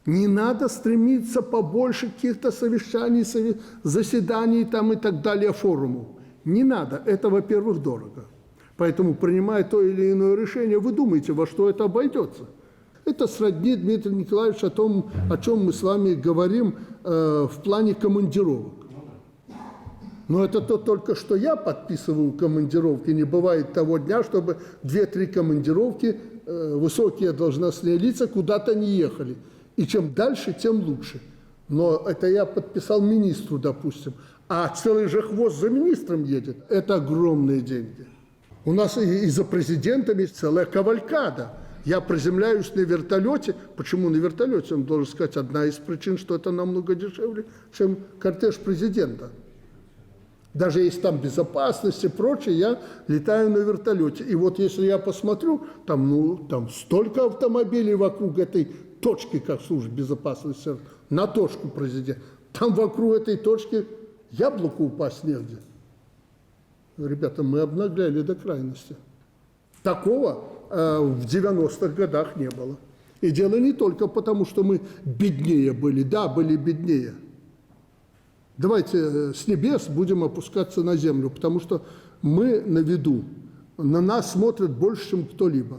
Не надо стремиться побольше каких-то совещаний, заседаний там и так далее, форумов. Не надо. Это, во-первых, дорого. Поэтому, принимая то или иное решение, вы думаете, во что это обойдется. Это сродни, Дмитрий Николаевич, о том, о чем мы с вами говорим в плане командировок. Но это то только что я подписываю командировки. Не бывает того дня, чтобы 2-3 командировки высокие должностные лица куда-то не ехали. И чем дальше, тем лучше. Но это я подписал министру, допустим. А целый же хвост за министром едет. Это огромные деньги. У нас и за президентом есть целая кавалькада. Я приземляюсь на вертолете. Почему на вертолете? Он должен сказать, одна из причин, что это намного дешевле, чем кортеж президента. Даже если там безопасность и прочее, я летаю на вертолете. И вот если я посмотрю, там столько автомобилей вокруг этой точки, как служба безопасности, на точку президента. Там вокруг этой точки яблоку упасть негде. Ребята, мы обнагляли до крайности. Такого в 90-х годах не было. И дело не только потому, что мы беднее были. Да, были беднее. Давайте с небес будем опускаться на землю, потому что мы на виду. На нас смотрят больше, чем кто-либо.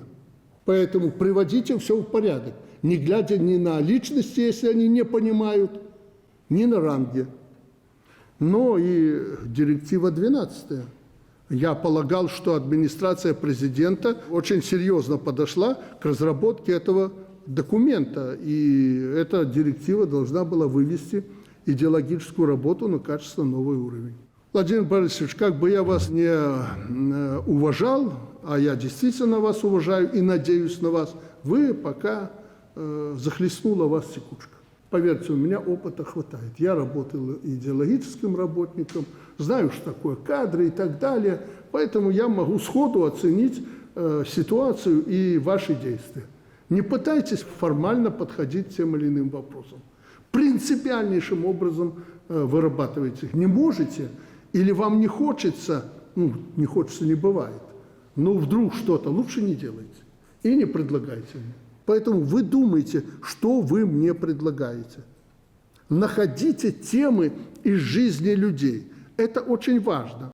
Поэтому приводите все в порядок, не глядя ни на личности, если они не понимают, ни на ранги. Но и директива 12. Я полагал, что администрация президента очень серьезно подошла к разработке этого документа. И эта директива должна была вывести идеологическую работу на качественно новый уровень. Владимир Борисович, как бы я вас не уважал, а я действительно вас уважаю и надеюсь на вас, вы пока захлестнула вас текучка. Поверьте, у меня опыта хватает. Я работал идеологическим работником, знаю, что такое кадры и так далее, поэтому я могу сходу оценить ситуацию и ваши действия. Не пытайтесь формально подходить к тем или иным вопросам. Принципиальнейшим образом вырабатываете их. Не можете или вам не хочется, не хочется не бывает, но вдруг что-то лучше не делайте и не предлагайте мне. Поэтому вы думаете, что вы мне предлагаете. Находите темы из жизни людей. Это очень важно.